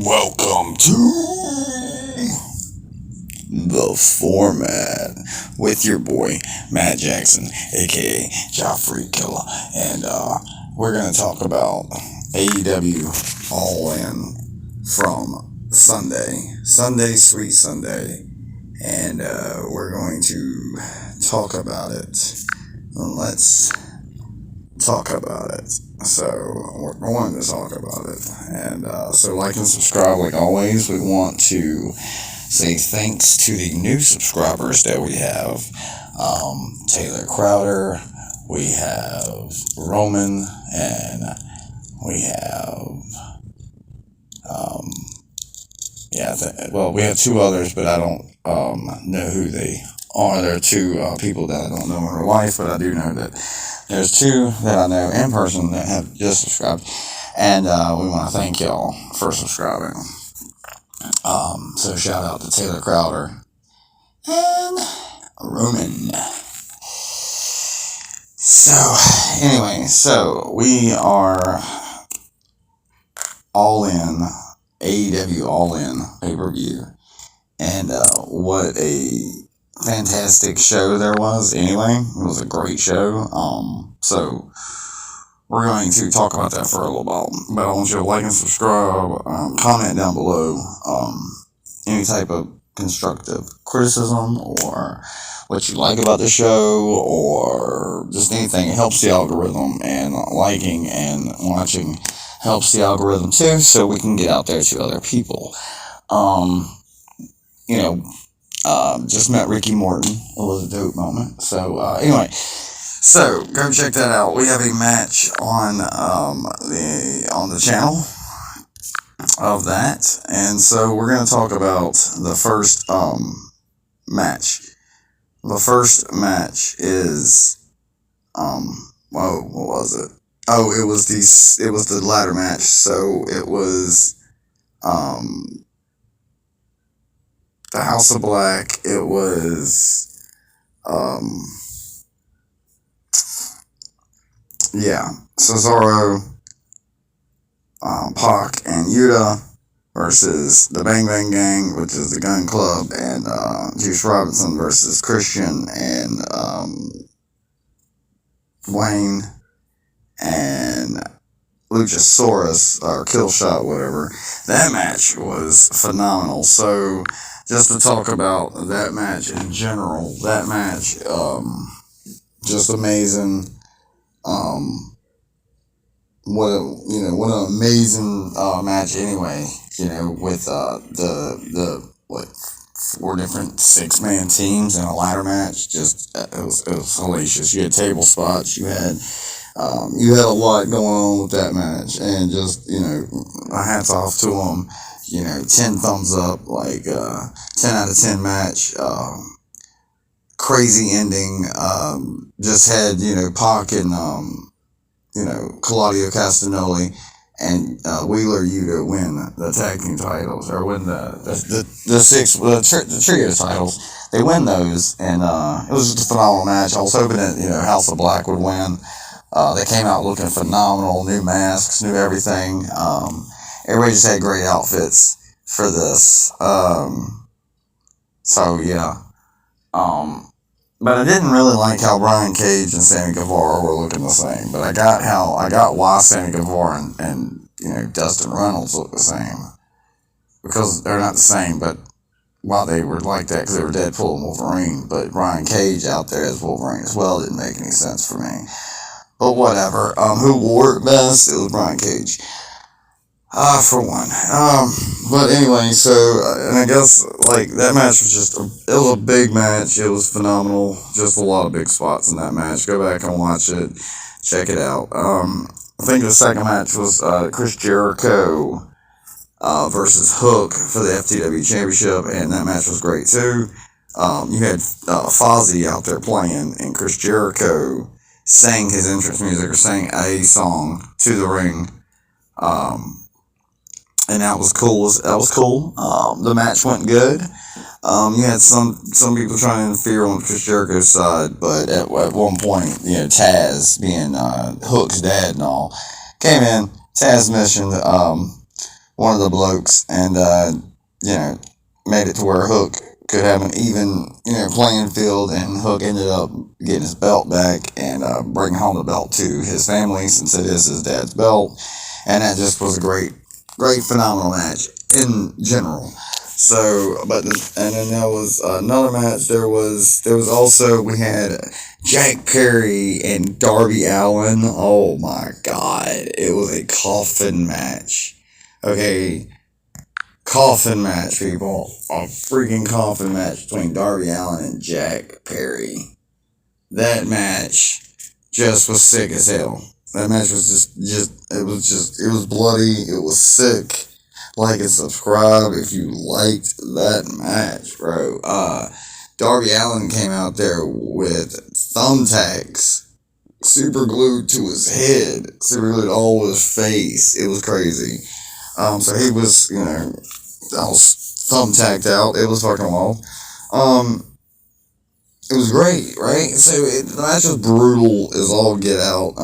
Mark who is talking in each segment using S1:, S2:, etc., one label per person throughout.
S1: Welcome to the Format with your boy Matt Jackson, aka Joffrey Killer, and we're gonna talk about AEW All In from Sunday, Sweet Sunday, and we're going to talk about it. Let's talk about it. So we're going to talk about it, and so like and subscribe. Like always, we want to say thanks to the new subscribers that we have. Taylor Crowder, we have Roman, and we have we have two others, but I don't know who they are. There are two people that I don't know in real life, but I do know that there's two that I know in person that have just subscribed, and we want to thank y'all for subscribing. So shout out to Taylor Crowder and Roman. So anyway, we are All In, AEW All In pay-per-view, and what a fantastic show there was. Anyway, it was a great show. So we're going to talk about that for a little while, but I want you to like and subscribe, comment down below any type of constructive criticism or what you like about the show or just anything. It helps the algorithm, and liking and watching helps the algorithm too, so we can get out there to other people. Just met Ricky Morton. It was a dope moment. So anyway, so go check that out. We have a match on the channel of that, and so we're going to talk about the first match. The first match is what was it? Oh, it was the ladder match. So it was the House of Black. It was Cesaro, Pac, and Yuta versus the Bang Bang Gang, which is the Gun Club, and Juice Robinson versus Christian and Wayne and Luchasaurus, or Killshot, whatever. That match was phenomenal. So just to talk about that match in general, that match, just amazing. What an amazing match anyway. With the 4 different 6-man teams in a ladder match. Just it was hellacious. You had table spots. You had a lot going on with that match, and just hats off to them. 10 thumbs up, 10 out of 10 match. Crazy ending. Just had Pac and Claudio Castagnoli and Wheeler Yuta win the tag team titles, or win the trio titles. They win those, and it was just a phenomenal match. I was hoping that House of Black would win. They came out looking phenomenal, new masks, new everything. Everybody just had great outfits for this. But I didn't really like how Brian Cage and Sammy Guevara were looking the same. But I got why Sammy Guevara and Dustin Reynolds look the same, because they're not the same. But why they were like that, because they were Deadpool and Wolverine. But Brian Cage out there as Wolverine as well didn't make any sense for me. But whatever. Who wore it best? It was Brian Cage. For one. But anyway, so, and I guess, that match was it was a big match. It was phenomenal. Just a lot of big spots in that match. Go back and watch it. Check it out. I think the second match was, Chris Jericho, versus Hook for the FTW Championship, and that match was great, too. You had, Fozzy out there playing, and Chris Jericho sang his entrance music, or sang a song to the ring. And that was cool. The match went good. You had some people trying to interfere on Chris Jericho's side, but at one point, Taz, being Hook's dad and all, came in. Taz mentioned one of the blokes, and you know, made it to where Hook could have an even, playing field, and Hook ended up getting his belt back and bringing home the belt to his family since it is his dad's belt, and that just was a great, phenomenal match in general. So, and then there was another match. There was also, we had Jack Perry and Darby Allin. Oh my God, it was a coffin match. Okay, coffin match, people. A freaking coffin match between Darby Allin and Jack Perry. That match just was sick as hell. That match was it was bloody. It was sick. Like and subscribe if you liked that match, bro. Darby Allin came out there with thumbtacks super glued to his head, super glued all over his face. It was crazy. So he was, I was thumbtacked out. It was fucking wild. It was great, right? So the match was brutal as all get out.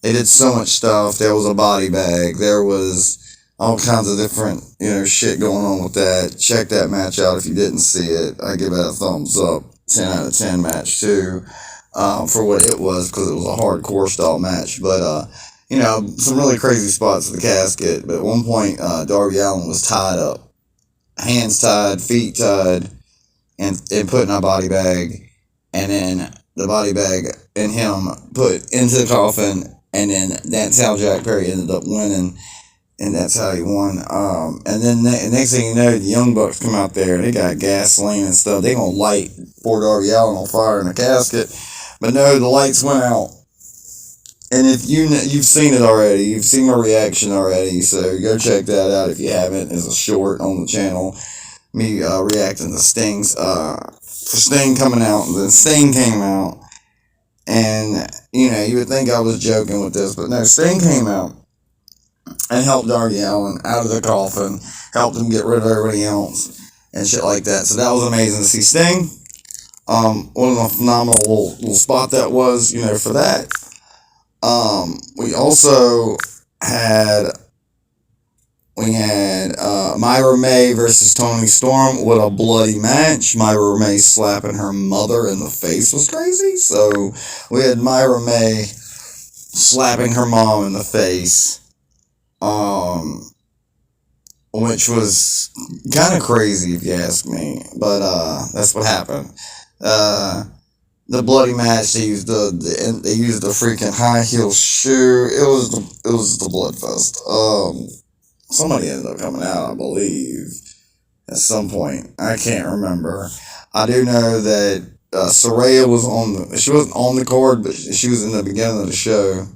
S1: They did so much stuff. There was a body bag. There was all kinds of different, shit going on with that. Check that match out if you didn't see it. I give it a thumbs up. 10 out of 10 match too, for what it was, because it was a hardcore style match. But, some really crazy spots in the casket. But at one point, Darby Allin was tied up. Hands tied, feet tied, and put in a body bag. And then the body bag and him put into the coffin. And then that's how Jack Perry ended up winning. And that's how he won. And then next thing you know, the Young Bucks come out there. They got gasoline and stuff. They gonna light poor Darby Allin on fire in a casket. But no, the lights went out. And if you've seen it already, you've seen my reaction already. So go check that out if you haven't. It's a short on the channel. Me reacting to Sting's for Sting coming out. And then Sting came out. And, you would think I was joking with this. But no, Sting came out and helped Darby Allin out of the coffin, helped him get rid of everybody else, and shit like that. So that was amazing to see Sting. What a phenomenal little spot that was, for that. We also had Myra May versus Toni Storm. What a bloody match. Myra May slapping her mother in the face was crazy. So we had Myra May slapping her mom in the face. Which was kind of crazy if you ask me, but that's what happened. The bloody match, they used the freaking high heel shoe. It was the blood fest. Somebody ended up coming out, I believe, at some point. I can't remember. I do know that Saraya she wasn't on the card, but she was in the beginning of the show,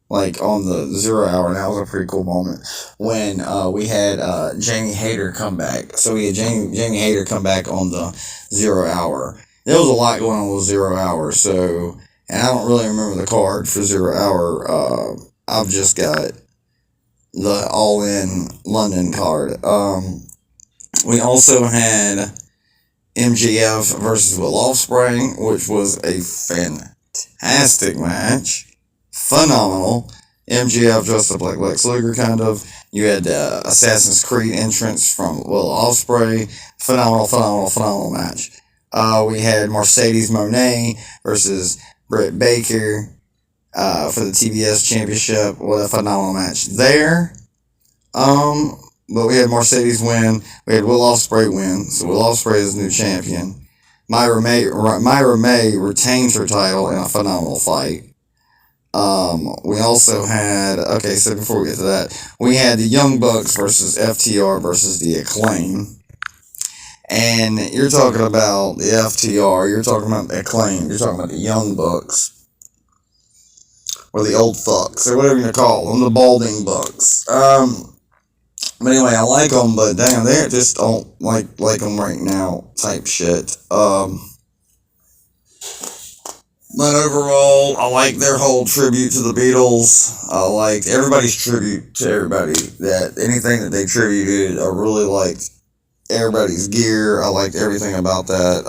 S1: like on the 0 hour, and that was a pretty cool moment when we had Jamie Hayter come back. So we had Jamie Hayter come back on the 0 hour. There was a lot going on with 0 hour, so, and I don't really remember the card for 0 hour. I've just got the All In London card. We also had MJF versus Will Ospreay, which was a fantastic match. Phenomenal. MJF dressed up like Lex Luger, kind of. You had the Assassin's Creed entrance from Will Ospreay. Phenomenal match. We had Mercedes Moné versus Britt Baker for the TBS Championship. What a phenomenal match there. But we had Mercedes win. We had Will Ospreay win. So Will Ospreay is the new champion. Myra May retains her title in a phenomenal fight. We also had, so before we get to that, we had the Young Bucks versus FTR versus the Acclaim. And you're talking about the FTR, you're talking about the Acclaim, you're talking about the Young Bucks, or the old fucks, or whatever you call them, the balding bucks. But anyway, I like them, but damn, they just don't like them right now, type shit. But overall, I like their whole tribute to the Beatles. I liked everybody's tribute to everybody. Anything that they tributed, I really liked everybody's gear. I liked everything about that.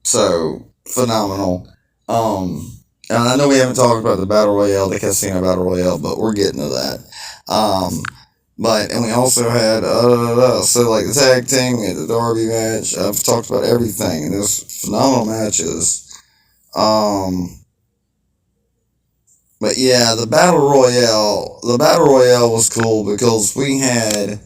S1: So, phenomenal. And I know we haven't talked about the Battle Royale, the Casino Battle Royale, but we're getting to that. And we also had, so like the tag team, we had the Darby match. I've talked about everything, and there's phenomenal matches. Um, but yeah, the Battle Royale was cool because we had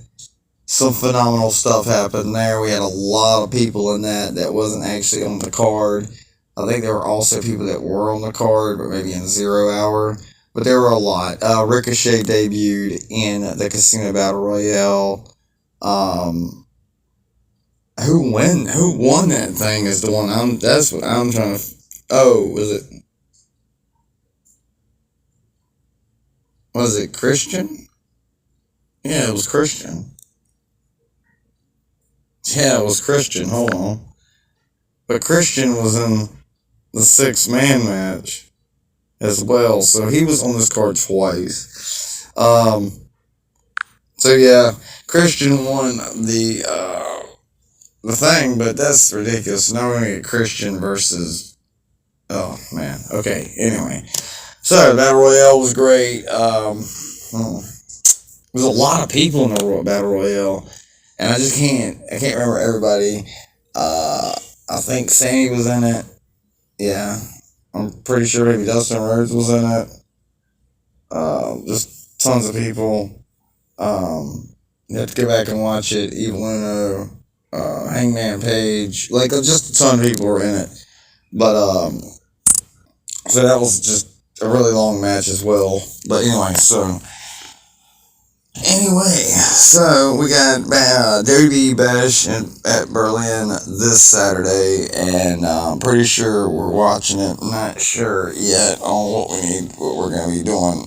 S1: some phenomenal stuff happen there. We had a lot of people in that wasn't actually on the card. I think there were also people that were on the card, but maybe in 0 hour. But there were a lot. Ricochet debuted in the Casino Battle Royale. Um, Who won that thing is the one That's what I'm trying to. Oh, was it Christian? Yeah, it was Christian. Yeah, it was Christian. Hold on, but Christian was in the 6-man match as well, so he was on this card twice. So yeah, Christian won the thing, but that's ridiculous. Now we're gonna get Christian versus. Oh man. Okay. Anyway, so the Battle Royale was great. There's a lot of people in the Battle Royale, and I can't remember everybody. I think Sammy was in it. Yeah, I'm pretty sure maybe Dustin Rhodes was in it. Just tons of people. You have to go back and watch it. Evil Uno, Hangman Page, like just a ton of people were in it. But so that was just a really long match as well. But anyway, so we got Dodie Bash at Berlin this Saturday, and I'm pretty sure we're watching it. I'm not sure yet on what we're going to be doing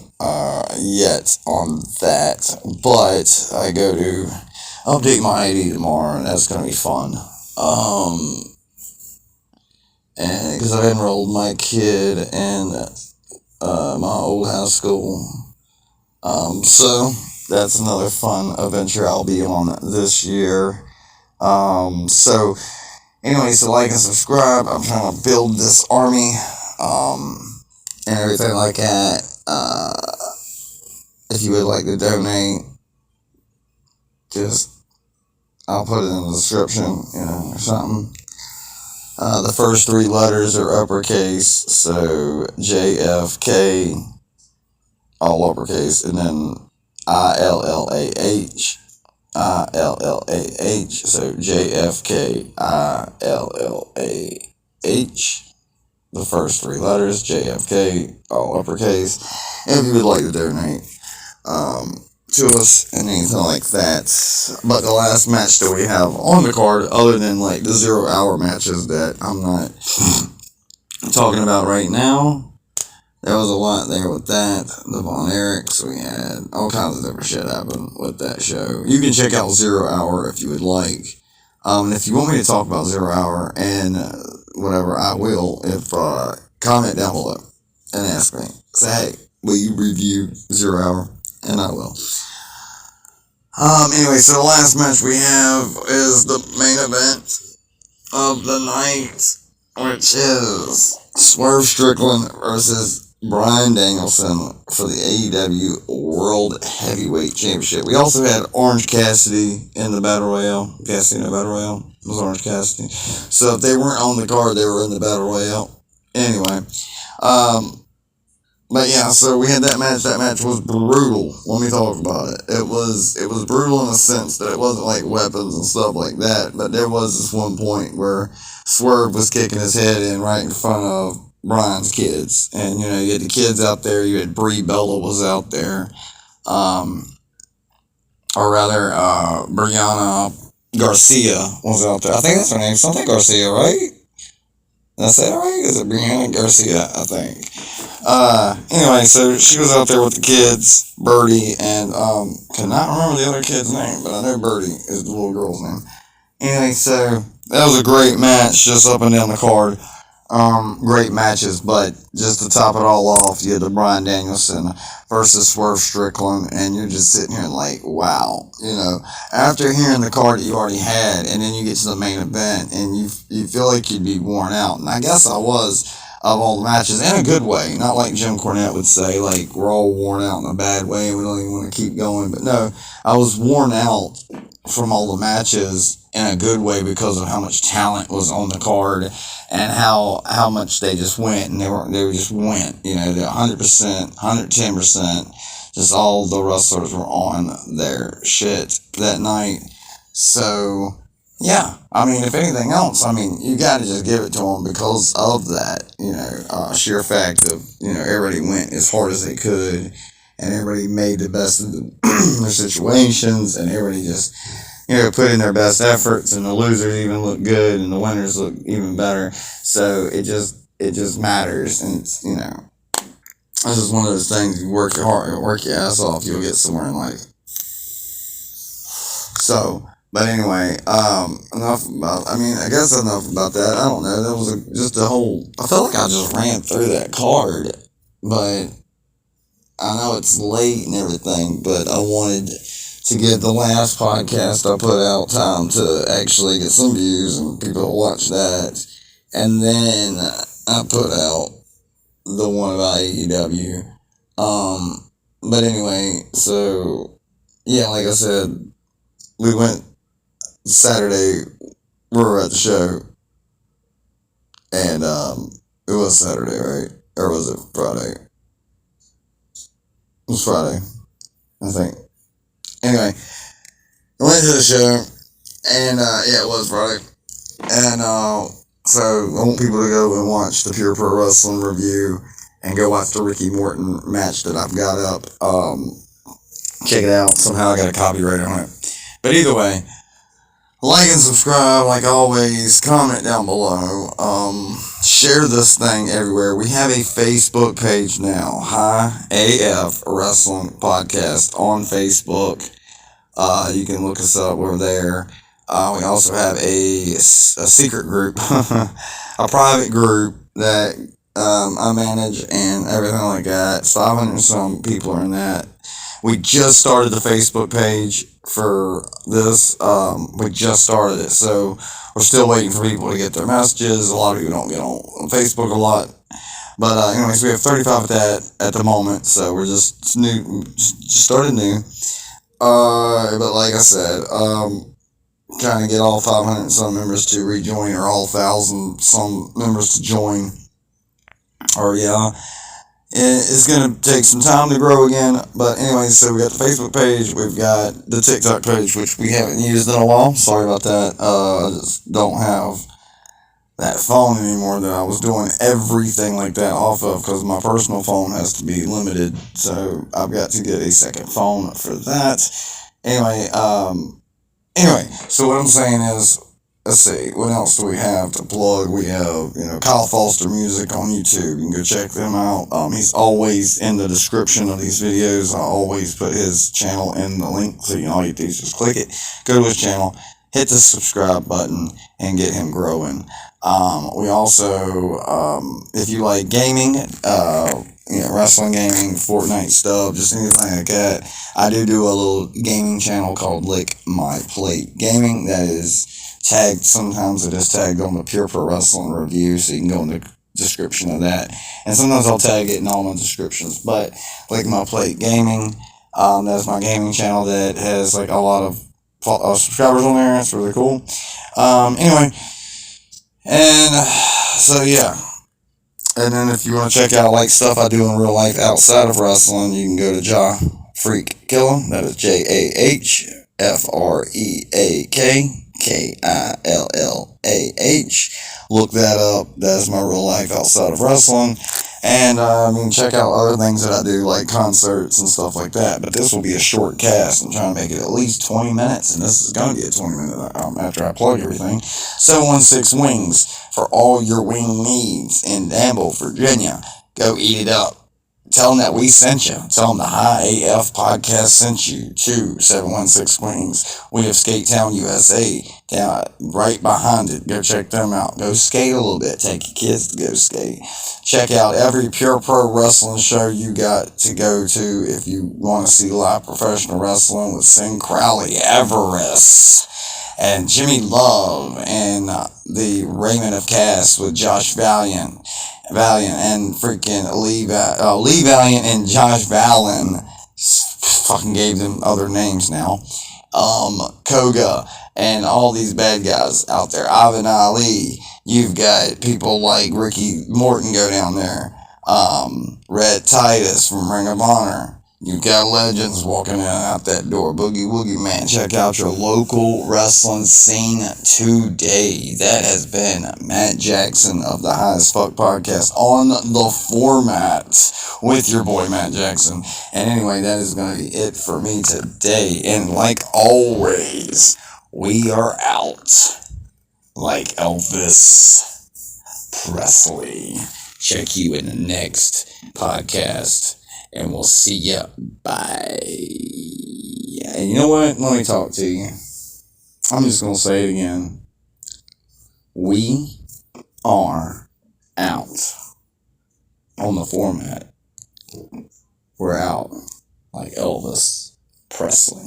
S1: yet on that, but I go to update my ID tomorrow, and that's going to be fun. And because I enrolled my kid in my old high school. So that's another fun adventure I'll be on this year. So anyway, so like and subscribe. I'm trying to build this army, and everything like that. If you would like to donate, just I'll put it in the description, or something. The first 3 letters are uppercase, so JFK, all uppercase, and then ILLAH, so JFK, ILLAH, the first 3 letters, JFK, all uppercase. And if you would like to donate to us and anything like that. But the last match that we have on the card, other than like the 0 hour matches that I'm not talking about right now, there was a lot there with that. The Von Erichs, we had all kinds of different shit happen with that show. You can check out 0 hour if you would like. And if you want me to talk about 0 hour and whatever, I will. If comment down below and ask me. Say, hey, will you review 0 hour? And I will. Anyway, so the last match we have is the main event of the night, which is Swerve Strickland versus Bryan Danielson for the AEW World Heavyweight Championship. We also had Orange Cassidy in the Battle Royale. Casino Battle Royale. It was Orange Cassidy. So if they weren't on the card, they were in the Battle Royale. Anyway, but yeah, so we had that match. That match was brutal. Let me talk about it. It was brutal in the sense that it wasn't like weapons and stuff like that. But there was this one point where Swerve was kicking his head in right in front of Bryan's kids. And, you had the kids out there. You had Brie Bella was out there. Or rather, Brianna Garcia was out there. I think that's her name. Something Garcia, right? Did I say that right? Is it Brianna Garcia? I think. Anyway, so she was out there with the kids, Birdie, and cannot remember the other kid's name, but I know Birdie is the little girl's name. Anyway, so that was a great match, just up and down the card. Great matches, but just to top it all off, you had the Bryan Danielson versus Swerve Strickland, and you're just sitting here like, wow, after hearing the card that you already had, and then you get to the main event, and you feel like you'd be worn out, and I guess I was. of all the matches in a good way. Not like Jim Cornette would say, like, we're all worn out in a bad way and we don't even want to keep going. But no, I was worn out from all the matches in a good way because of how much talent was on the card and how much they just went, and they just went, you know, they're 100%, 110%. Just all the wrestlers were on their shit that night. So, yeah, I mean, if anything else, I mean, you got to just give it to them because of that, you know, sheer fact of, you know, everybody went as hard as they could, and everybody made the best of their situations, and everybody just, you know, put in their best efforts, and the losers even look good, and the winners look even better. So it just matters, and it's, you know, this is one of those things, you work your ass off, you'll get somewhere in life. So, but anyway, enough about that. I don't know, that was just a whole, I felt like I just ran through that card, but I know it's late and everything, but I wanted to get the last podcast I put out time to actually get some views and people watch that, and then I put out the one about AEW. But anyway, so yeah, like I said, we went Saturday. We were at the show, and it was Saturday, right? Or was it Friday? It was Friday, I think. Anyway, I went to the show, and yeah, it was Friday, and so I want people to go and watch the Pure Pro Wrestling review and go watch the Ricky Morton match that I've got up. Check it out. Somehow I got a copyright on it. But either way, like and subscribe like always. Comment down below. Share this thing everywhere. We have a Facebook page now. High AF Wrestling Podcast on Facebook. You can look us up. We're there. We also have a secret group, a private group that I manage and everything like that. 500 and some people are in that. We just started the Facebook page for this. We just started it, so we're still waiting for people to get their messages. A lot of people don't get on Facebook a lot. But anyways, we have 35 at that at the moment, so we're just started new. But like I said, trying to get all 500 and some members to rejoin, or all 1,000 some members to join. Or yeah, it's going to take some time to grow again. But anyway, so we got the Facebook page, we've got the TikTok page, which we haven't used in a while. Sorry about that. I just don't have that phone anymore that I was doing everything like that off of, because my personal phone has to be limited. So I've got to get a second phone for that. Anyway, so what I'm saying is, let's see, what else do we have to plug? We have, you know, Kyle Foster Music on YouTube. You can go check them out. He's always in the description of these videos. I always put his channel in the link, so all you do is just click it, go to his channel, hit the subscribe button, and get him growing. We also, if you like gaming, you know, wrestling gaming, Fortnite stuff, just anything like that, I do a little gaming channel called Lick My Plate Gaming that is tagged. Sometimes it is tagged on the Pure Pro Wrestling review, so you can go in the description of that, and sometimes I'll tag it in all my descriptions. But Lick My Plate Gaming, that's my gaming channel that has like a lot of subscribers on there. It's really cool. Anyway, and so yeah. And then if you want to check out like stuff I do in real life outside of wrestling, you can go to Ja Freak Killer. That is JAHFREAK KILLAH. Look that up. That's my real life outside of wrestling. And check out other things that I do, like concerts and stuff like that. But this will be a short cast. I'm trying to make it at least 20 minutes, and this is going to be a 20-minute after I plug everything. 716 Wings for all your wing needs in Danville, Virginia. Go eat it up. Tell them that we sent you. Tell them the High AF podcast sent you to 716 Wings. We have Skate Town, USA, down right behind it. Go check them out. Go skate a little bit. Take your kids to go skate. Check out every Pure Pro Wrestling show you got to go to if you want to see live professional wrestling with Sin Crowley, Everest, and Jimmy Love, and the Raymond of Cass with Josh Valiant, Valiant and freaking Lee Valiant and Josh Valen fucking gave them other names now. Koga and all these bad guys out there. Ivan Ali. You've got people like Ricky Morton go down there. Red Titus from Ring of Honor. You've got legends walking in and out that door. Boogie Woogie, man. Check out your local wrestling scene today. That has been Matt Jackson of the High as Fuck podcast on the Formatt with your boy Matt Jackson. And anyway, that is going to be it for me today. And like always, we are out like Elvis Presley. Check you in the next podcast. And we'll see ya. Bye. And you know what? Let me talk to you. I'm just going to say it again. We are out on the Formatt. We're out like Elvis Presley.